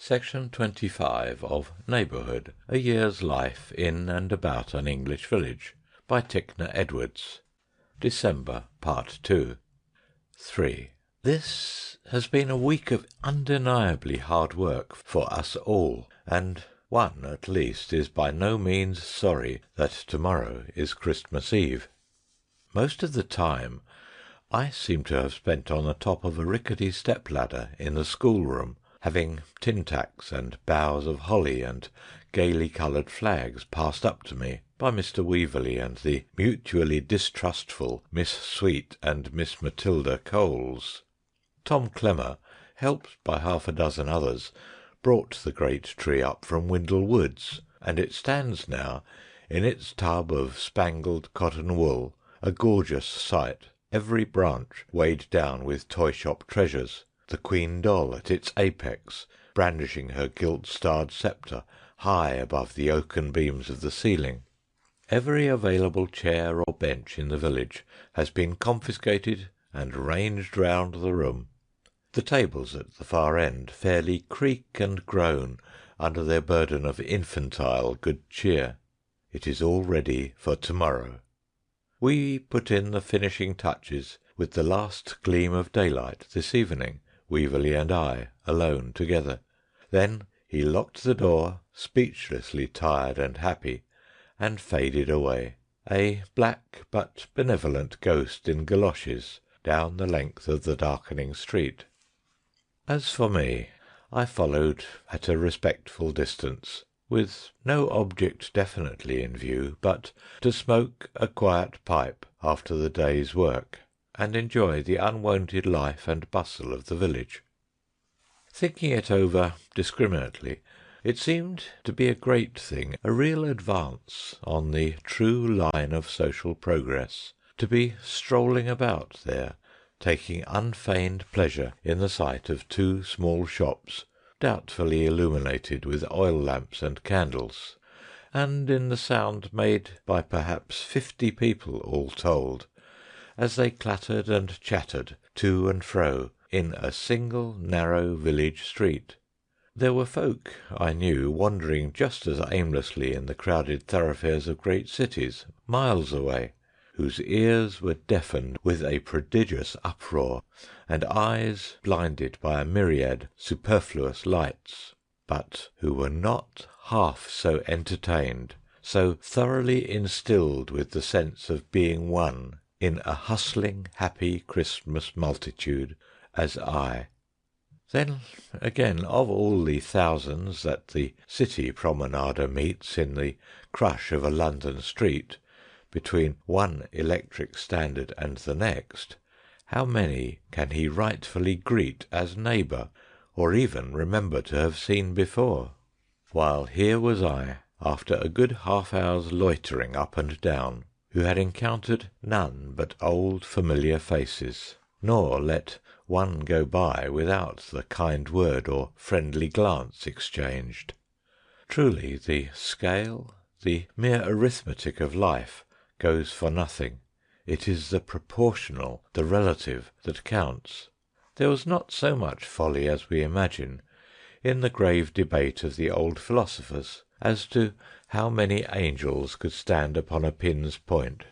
Section 25 of Neighbourhood, A Year's Life in and About an English Village, by Tickner Edwards. December, Part 2. 3. This has been a week of undeniably hard work for us all, and one, at least, is by no means sorry that tomorrow is Christmas Eve. Most of the time I seem to have spent on the top of a rickety step-ladder in the schoolroom, having tin tacks and boughs of holly and gaily coloured flags passed up to me by Mr. Weaverley and the mutually distrustful Miss Sweet and Miss Matilda Coles. Tom Clemmer, helped by half a dozen others, brought the great tree up from Windle Woods, and it stands now, in its tub of spangled cotton wool, a gorgeous sight, every branch weighed down with toy-shop treasures, the Queen Doll at its apex, brandishing her gilt-starred sceptre high above the oaken beams of the ceiling. Every available chair or bench in the village has been confiscated and ranged round the room. The tables at the far end fairly creak and groan under their burden of infantile good cheer. It is all ready for tomorrow. We put in the finishing touches with the last gleam of daylight this evening, Weaverley and I, alone together. Then he locked the door, speechlessly tired and happy, and faded away, a black but benevolent ghost in galoshes, down the length of the darkening street. As for me, I followed at a respectful distance, with no object definitely in view but to smoke a quiet pipe after the day's work, and enjoy the unwonted life and bustle of the village. Thinking it over discriminately, it seemed to be a great thing, a real advance on the true line of social progress, to be strolling about there, taking unfeigned pleasure in the sight of two small shops, doubtfully illuminated with oil lamps and candles, and in the sound made by perhaps 50 people all told, as they clattered and chattered to and fro in a single narrow village street. There were folk, I knew, wandering just as aimlessly in the crowded thoroughfares of great cities, miles away, whose ears were deafened with a prodigious uproar, and eyes blinded by a myriad superfluous lights, but who were not half so entertained, so thoroughly instilled with the sense of being one in a hustling, happy Christmas multitude as I. Then, again, of all the thousands that the city promenader meets in the crush of a London street, between one electric standard and the next, how many can he rightfully greet as neighbour, or even remember to have seen before? While here was I, after a good half-hour's loitering up and down, who had encountered none but old familiar faces, nor let one go by without the kind word or friendly glance exchanged. Truly, the scale, the mere arithmetic of life, goes for nothing. It is the proportional, the relative, that counts. There was not so much folly as we imagine in the grave debate of the old philosophers as to how many angels could stand upon a pin's point.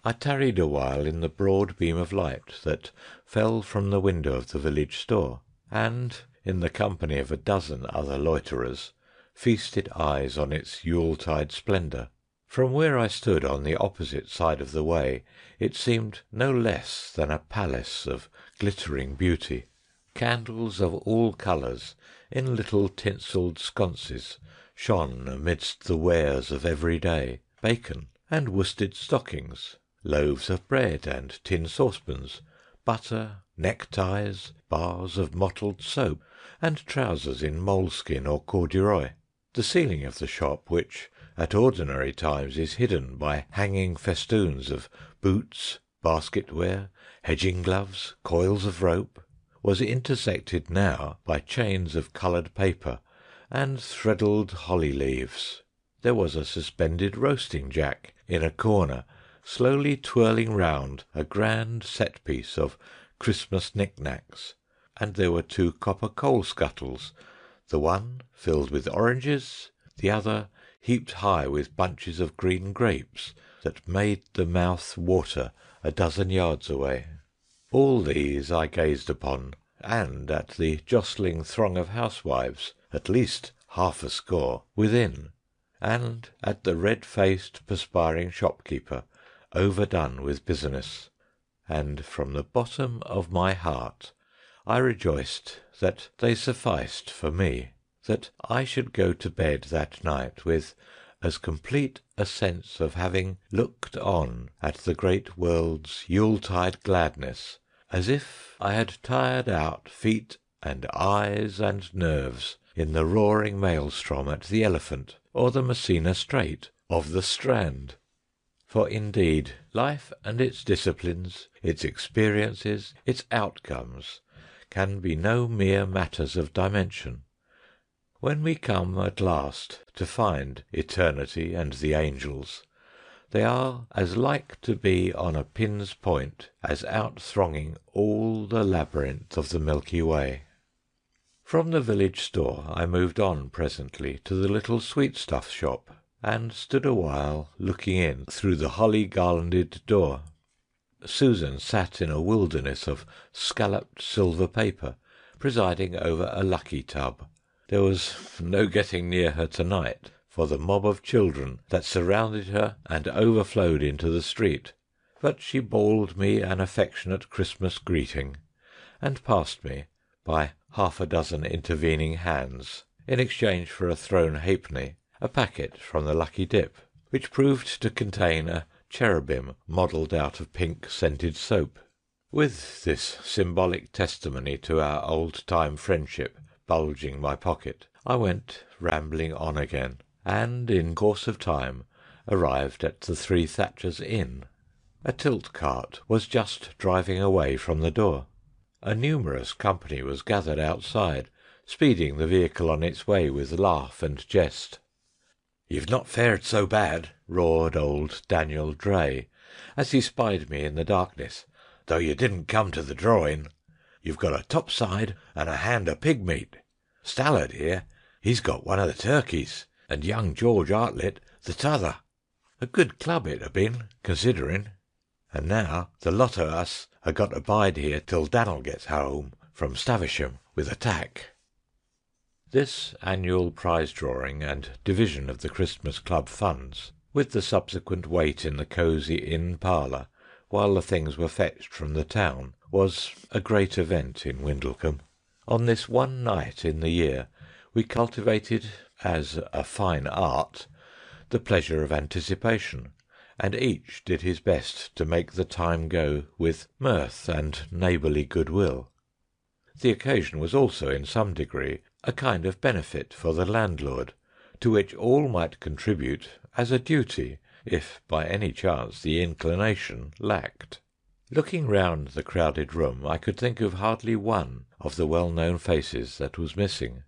I tarried a while in the broad beam of light that fell from the window of the village store, and, in the company of a dozen other loiterers, feasted eyes on its Yuletide splendour. From where I stood on the opposite side of the way, it seemed no less than a palace of glittering beauty. Candles of all colours, in little tinselled sconces, shone amidst the wares of every day, bacon and worsted stockings, loaves of bread and tin saucepans, butter, neckties, bars of mottled soap, and trousers in moleskin or corduroy. The ceiling of the shop, which at ordinary times is hidden by hanging festoons of boots, basketware, hedging gloves, coils of rope, was intersected now by chains of coloured paper and threadled holly leaves. There was a suspended roasting jack in a corner, slowly twirling round a grand set piece of Christmas knick-knacks, and there were two copper coal scuttles, the one filled with oranges, the other heaped high with bunches of green grapes that made the mouth water a dozen yards away. All these I gazed upon, and at the jostling throng of housewives, at least half a score, within, and at the red-faced, perspiring shopkeeper, overdone with business, and from the bottom of my heart I rejoiced that they sufficed for me, that I should go to bed that night with as complete a sense of having looked on at the great world's Yuletide gladness as if I had tired out feet and eyes and nerves in the roaring maelstrom at the Elephant or the Messina Strait of the Strand. For indeed life and its disciplines, its experiences, its outcomes, can be no mere matters of dimension. When we come at last to find eternity and the angels, they are as like to be on a pin's point as out-thronging all the labyrinth of the Milky Way. From the village store I moved on presently to the little sweetstuff shop, and stood a while looking in through the holly-garlanded door. Susan sat in a wilderness of scalloped silver paper, presiding over a lucky tub. There was no getting near her to-night, for the mob of children that surrounded her and overflowed into the street, but she bawled me an affectionate Christmas greeting, and passed me, by half a dozen intervening hands, in exchange for a thrown halfpenny, a packet from the Lucky Dip, which proved to contain a cherubim modelled out of pink scented soap. With this symbolic testimony to our old-time friendship bulging my pocket, I went rambling on again, and in course of time arrived at the Three Thatchers Inn. A tilt cart was just driving away from the door. A numerous company was gathered outside, speeding the vehicle on its way with laugh and jest. "You've not fared so bad," roared old Daniel Dray, as he spied me in the darkness, "though you didn't come to the drawing. You've got a topside and a hand of pig meat. Stallard here, he's got one of the turkeys, and young George Artlett the t'other. A good club it 'a been, considering. And now the lot o' us ha' got to bide here till Dan'l gets home from Stavisham with a tack." This annual prize drawing and division of the Christmas Club funds, with the subsequent wait in the cosy inn parlour while the things were fetched from the town, was a great event in Windlecombe. On this one night in the year we cultivated, as a fine art, the pleasure of anticipation, and each did his best to make the time go with mirth and neighbourly goodwill. The occasion was also in some degree a kind of benefit for the landlord, to which all might contribute as a duty, if by any chance the inclination lacked. Looking round the crowded room, I could think of hardly one of the well-known faces that was missing.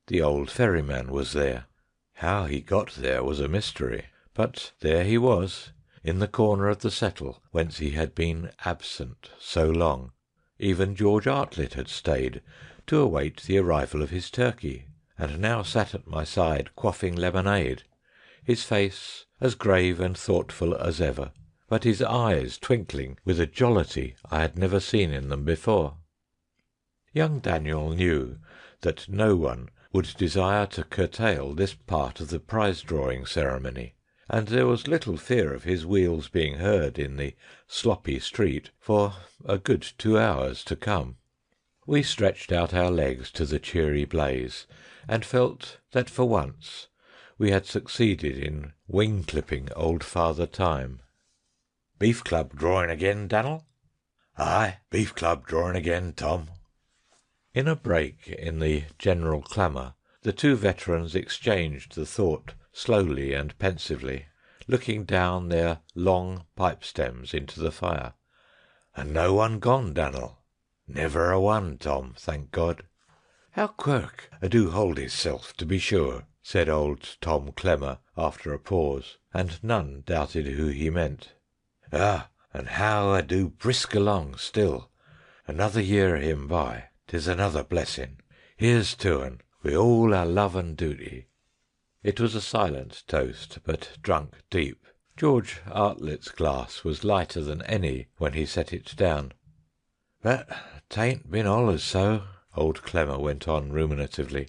The old ferryman was there. How he got there was a mystery, but there he was, in the corner of the settle whence he had been absent so long. Even George Artlett had stayed to await the arrival of his turkey, and now sat at my side quaffing lemonade, his face as grave and thoughtful as ever, but his eyes twinkling with a jollity I had never seen in them before. Young Daniel knew that no one would desire to curtail this part of the prize-drawing ceremony, and there was little fear of his wheels being heard in the sloppy street for a good 2 hours to come. We stretched out our legs to the cheery blaze, and felt that for once we had succeeded in wing-clipping old Father Time. "Beef Club drawing again, Dan'l?" "Aye, Beef Club drawing again, Tom." In a break in the general clamour, the two veterans exchanged the thought slowly and pensively, looking down their long pipe-stems into the fire. "And no one gone, Dan'l?" "Never a one, Tom, thank God." "How Quirk a do hold hisself, to be sure," said old Tom Clemmer after a pause, and none doubted who he meant. "Ah, and how a do brisk along still. Another year o' him by, 'tis another blessin'. Here's to un, wi' all our love and duty." It was a silent toast, but drunk deep. George Artlett's glass was lighter than any when he set it down. "But 'tain't been allus so," old Clemmer went on ruminatively.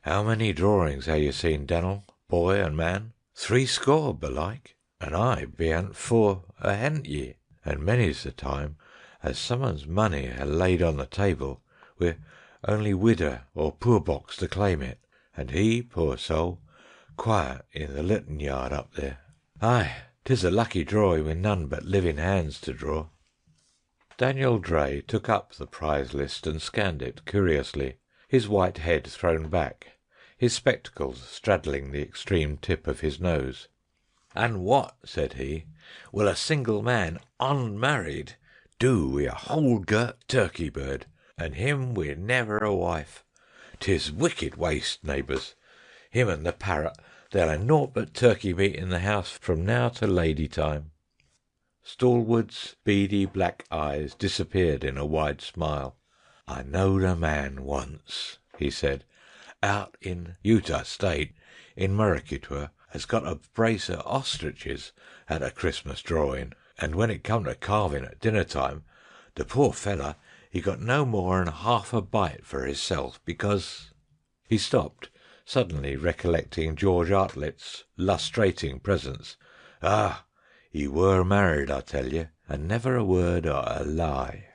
"How many drawings ha' you seen, Dannel, boy and man? 60, belike, and I bean't for a hent ye, and many's the time as someone's money ha' laid on the table, wi' only widder or poor box to claim it, and he, poor soul, quiet in the litten yard up there. Aye, 'tis a lucky draw wi' none but living hands to draw." Daniel Dray took up the prize list and scanned it curiously, his white head thrown back, his spectacles straddling the extreme tip of his nose. "And what," said he, "will a single man, unmarried, do wi' a whole girt turkey bird, and him wi' never a wife? 'Tis wicked waste, neighbours. Him and the parrot, they'll ha' naught but turkey meat in the house from now to Lady time." Stallwood's beady black eyes disappeared in a wide smile. "I knowed a man once," he said, "out in Utah State, in Murrikitwa, as got a brace o' ostriches at a Christmas drawing, and when it come to carving at dinner time, the poor feller he got no more'n half a bite for hisself, because—" He stopped, suddenly recollecting George Artlett's lustrating presence. "Ah, he were married, I tell you, and never a word o' a lie."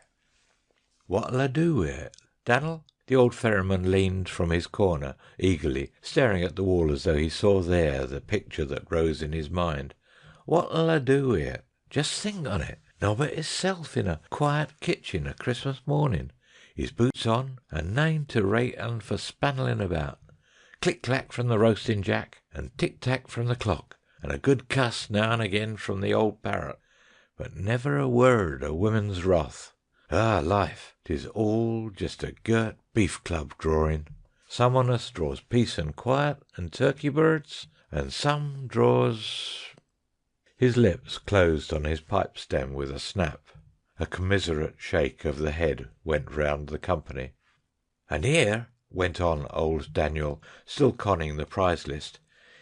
"What'll I do wi' it, Dannel?" The old ferryman leaned from his corner eagerly, staring at the wall as though he saw there the picture that rose in his mind. "What'll I do wi' it? Just think on it. Nobbut hisself in a quiet kitchen a Christmas morning, his boots on, and nane to rate un for spannelling about. Click clack from the roasting jack, and tick tack from the clock, and a good cuss now and again from the old parrot, but never a word o' women's wrath. Ah, life, 'tis all just a girt beef club drawing. Some on us draws peace and quiet and turkey birds, and some draws—" His lips closed on his pipe stem with a snap. A commiserate shake of the head went round the company. "And here," went on old Daniel, still conning the prize list,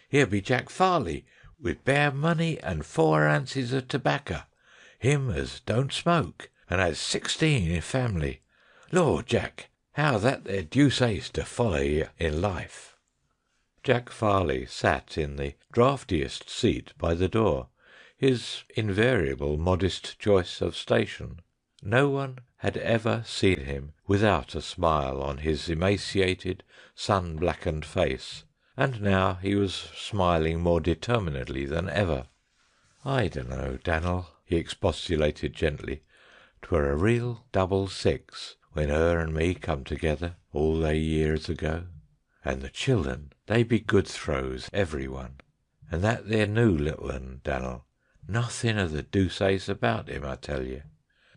"here be Jack Farley, with bare money and 4 ounces of tobacco, him as don't smoke, and has 16 in family. Lord, Jack, how that there deuce ace to follow ye in life." Jack Farley sat in the draughtiest seat by the door, his invariable modest choice of station. No one had ever seen him without a smile on his emaciated, sun-blackened face, and now he was smiling more determinedly than ever. "I dunno, Dannel," he expostulated gently. "'Twere a real double six when her and me come together all they years ago. And the children, they be good throws, every one. And that there new little un, Dannel, nothing of the deuce ace about him, I tell you.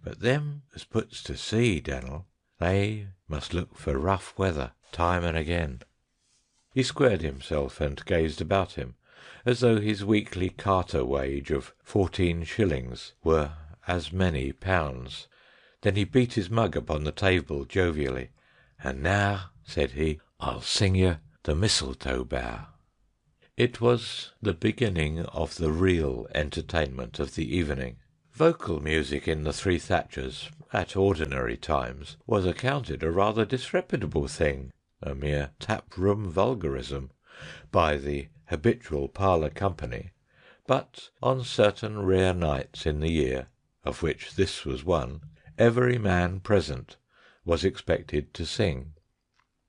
But them as puts to sea, Dannel, they must look for rough weather time and again." He squared himself and gazed about him, as though his weekly carter wage of 14 shillings were as many pounds. Then he beat his mug upon the table jovially. "And now," said he, "I'll sing you the Mistletoe Bough." It was the beginning of the real entertainment of the evening. Vocal music in the Three Thatchers, at ordinary times, was accounted a rather disreputable thing, a mere tap-room vulgarism, by the habitual parlour company, but on certain rare nights in the year, of which this was one, every man present was expected to sing.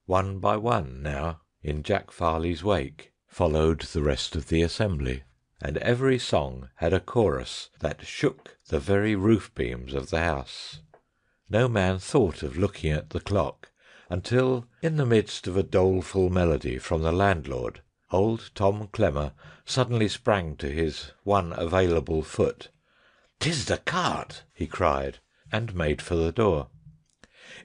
One by one now, in Jack Farley's wake, followed the rest of the assembly, and every song had a chorus that shook the very roof beams of the house. No man thought of looking at the clock until, in the midst of a doleful melody from the landlord, old Tom Clemmer suddenly sprang to his one available foot. "'Tis the cart!" he cried, and made for the door.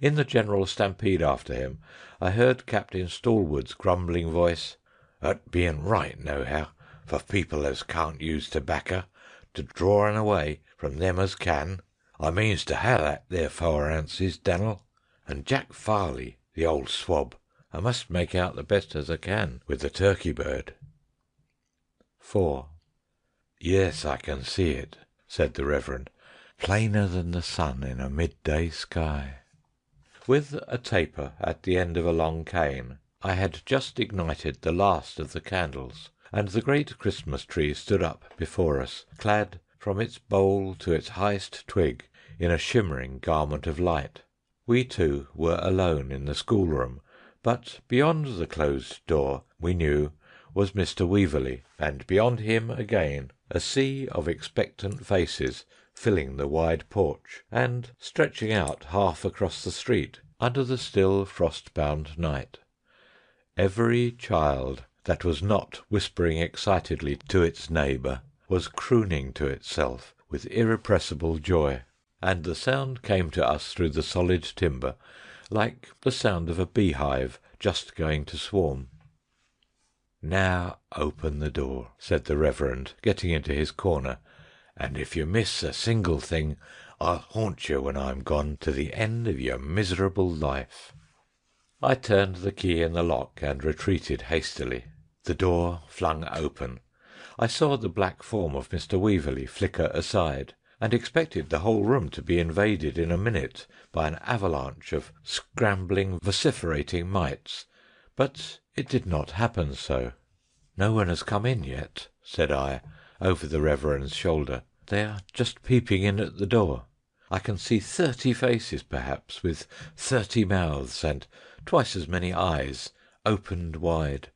In the general stampede after him, I heard Captain Stallwood's grumbling voice: "It bean't right, nohow, for people as can't use tobacco to draw un away from them as can. I means to ha' that there 4 ounces, Dannel. And Jack Farley, the old swab, I must make out the best as I can with the turkey bird. 4. Yes, I can see it, said the Reverend, plainer than the sun in a midday sky. With a taper at the end of a long cane, I had just ignited the last of the candles, and the great Christmas tree stood up before us, clad from its bole to its highest twig in a shimmering garment of light. We two were alone in the schoolroom, but beyond the closed door, we knew, was Mr. Weaverley, and beyond him again a sea of expectant faces filling the wide porch, and stretching out half across the street under the still frost-bound night. Every child that was not whispering excitedly to its neighbour was crooning to itself with irrepressible joy, and the sound came to us through the solid timber like the sound of a beehive just going to swarm. "Now open the door," said the Reverend, getting into his corner, "and if you miss a single thing, I'll haunt you when I'm gone to the end of your miserable life." I turned the key in the lock and retreated hastily. The door flung open. I saw the black form of Mr. Weaverley flicker aside, and expected the whole room to be invaded in a minute by an avalanche of scrambling, vociferating mites, but it did not happen so. "No one has come in yet," said I, over the Reverend's shoulder. "They are just peeping in at the door. I can see 30 faces, perhaps, with 30 mouths and twice as many eyes, opened wide,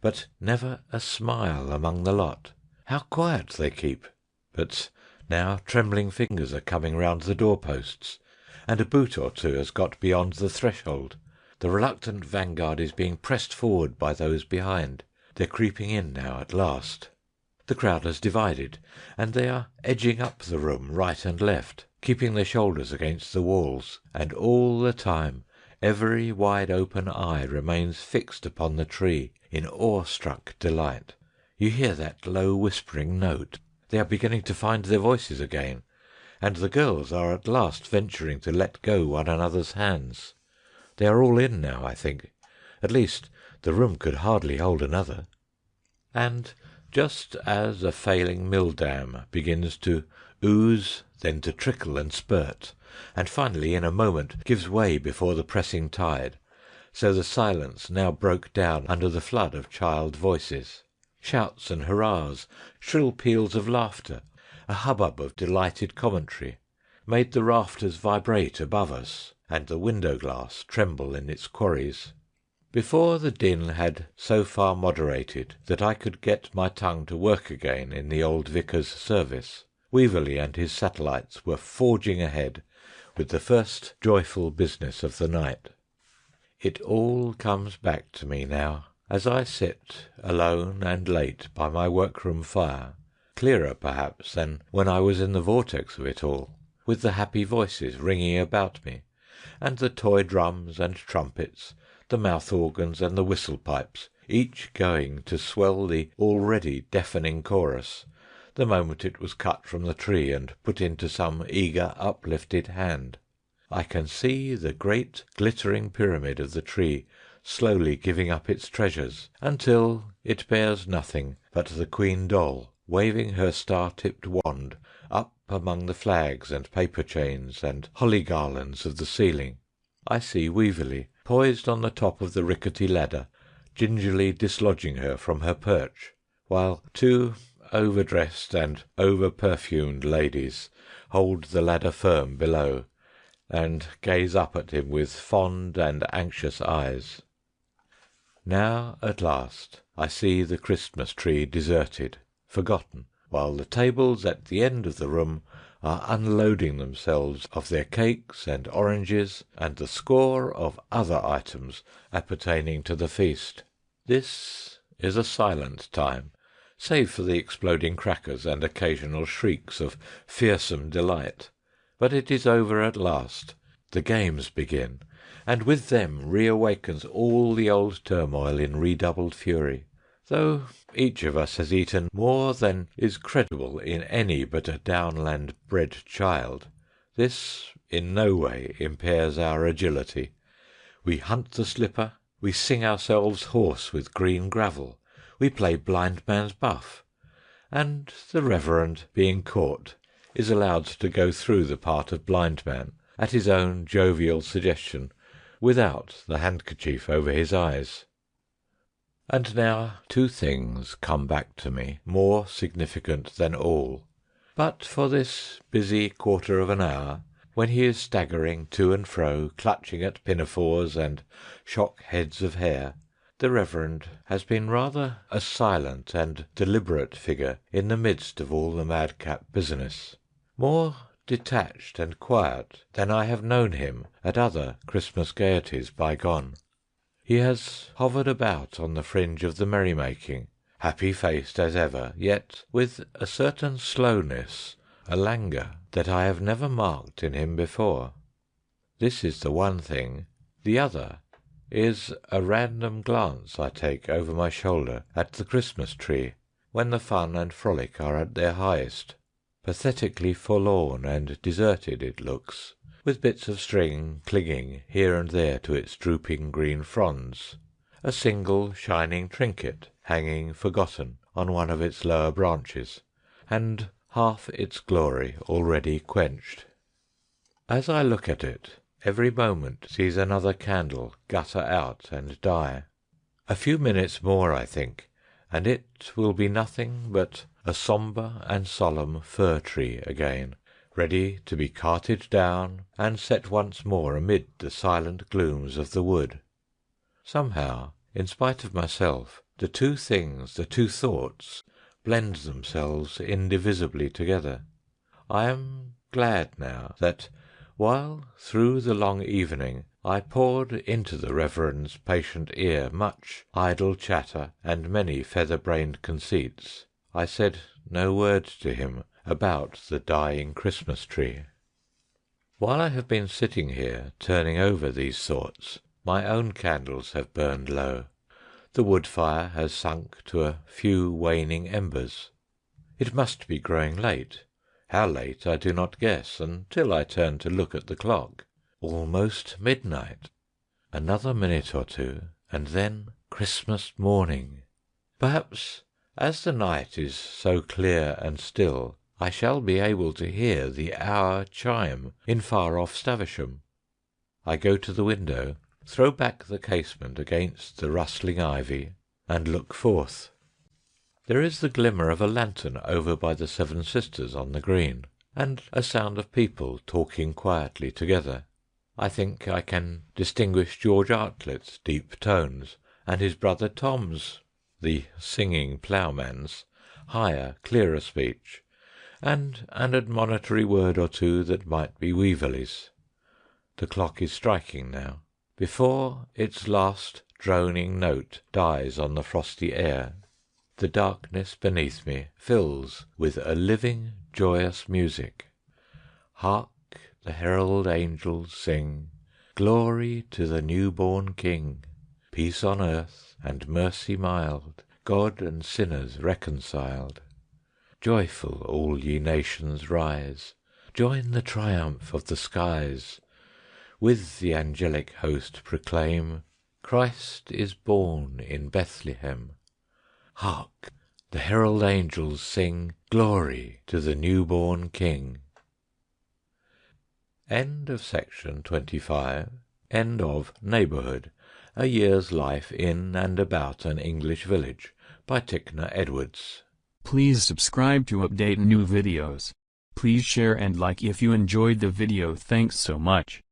but never a smile among the lot. How quiet they keep! But now trembling fingers are coming round the door-posts, and a boot or two has got beyond the threshold. The reluctant vanguard is being pressed forward by those behind. They're creeping in now at last. The crowd has divided, and they are edging up the room right and left, keeping their shoulders against the walls, and all the time every wide-open eye remains fixed upon the tree in awe-struck delight. You hear that low whispering note. They are beginning to find their voices again, and the girls are at last venturing to let go one another's hands. They are all in now, I think. At least, the room could hardly hold another. And just as a failing mill-dam begins to ooze, then to trickle and spurt, and finally in a moment gives way before the pressing tide, so the silence now broke down under the flood of child voices. Shouts and hurrahs, shrill peals of laughter, a hubbub of delighted commentary, made the rafters vibrate above us, and the window-glass tremble in its quarries. Before the din had so far moderated that I could get my tongue to work again in the old vicar's service, Weaverley and his satellites were forging ahead with the first joyful business of the night. It all comes back to me now, as I sit alone and late by my workroom fire, clearer perhaps than when I was in the vortex of it all, with the happy voices ringing about me, and the toy drums and trumpets, the mouth-organs and the whistle-pipes, each going to swell the already deafening chorus, the moment it was cut from the tree and put into some eager uplifted hand. I can see the great glittering pyramid of the tree slowly giving up its treasures, until it bears nothing but the Queen Doll, waving her star-tipped wand up among the flags and paper chains and holly garlands of the ceiling. I see Weaverley, poised on the top of the rickety ladder, gingerly dislodging her from her perch, while two overdressed and over-perfumed ladies hold the ladder firm below, and gaze up at him with fond and anxious eyes. Now, at last, I see the Christmas tree deserted, forgotten, while the tables at the end of the room are unloading themselves of their cakes and oranges and the score of other items appertaining to the feast. This is a silent time, save for the exploding crackers and occasional shrieks of fearsome delight. But it is over at last. The games begin, and with them reawakens all the old turmoil in redoubled fury. Though each of us has eaten more than is credible in any but a downland-bred child, this in no way impairs our agility. We hunt the slipper, We sing ourselves hoarse with green gravel, we play blind man's buff, and the Reverend, being caught, is allowed to go through the part of blind man at his own jovial suggestion, without the handkerchief over his eyes. And now 2 things come back to me, more significant than all. But for this busy quarter of an hour, when he is staggering to and fro, clutching at pinafores and shock heads of hair, the Reverend has been rather a silent and deliberate figure in the midst of all the madcap business, more detached and quiet than I have known him at other Christmas gaieties bygone. He has hovered about on the fringe of the merrymaking, happy-faced as ever, yet with a certain slowness, a languor, that I have never marked in him before. This is the one thing. The other is a random glance I take over my shoulder at the Christmas tree, when the fun and frolic are at their highest. Pathetically forlorn and deserted it looks, with bits of string clinging here and there to its drooping green fronds, a single shining trinket hanging forgotten on one of its lower branches, and half its glory already quenched. As I look at it, every moment sees another candle gutter out and die. A few minutes more, I think, and it will be nothing but a sombre and solemn fir tree again, ready to be carted down and set once more amid the silent glooms of the wood. Somehow, in spite of myself, the 2 things, the 2 thoughts, blend themselves indivisibly together. I am glad now that, while through the long evening I poured into the Reverend's patient ear much idle chatter and many feather-brained conceits, I said no word to him about the dying Christmas tree. While I have been sitting here turning over these thoughts, my own candles have burned low. The wood fire has sunk to a few waning embers. It must be growing late. How late I do not guess until I turn to look at the clock. Almost midnight. Another minute or 2, and then Christmas morning. Perhaps, as the night is so clear and still, I shall be able to hear the hour chime in far-off Stavisham. I go to the window, throw back the casement against the rustling ivy, and look forth. There is the glimmer of a lantern over by the 7 Sisters on the green, and a sound of people talking quietly together. I think I can distinguish George Artlett's deep tones, and his brother Tom's, the singing ploughman's, higher, clearer speech, and an admonitory word or 2 that might be Weeverley's. The clock is striking now. Before its last droning note dies on the frosty air, the darkness beneath me fills with a living, joyous music. Hark, the herald angels sing, glory to the new-born King, peace on earth and mercy mild, God and sinners reconciled. Joyful all ye nations rise, join the triumph of the skies, with the angelic host proclaim, Christ is born in Bethlehem. Hark, the herald angels sing, glory to the new-born King. End of section 25. End of Neighbourhood, A Year's Life in and About an English Village, by Tickner Edwards. Please subscribe to update new videos. Please share and like if you enjoyed the video. Thanks so much.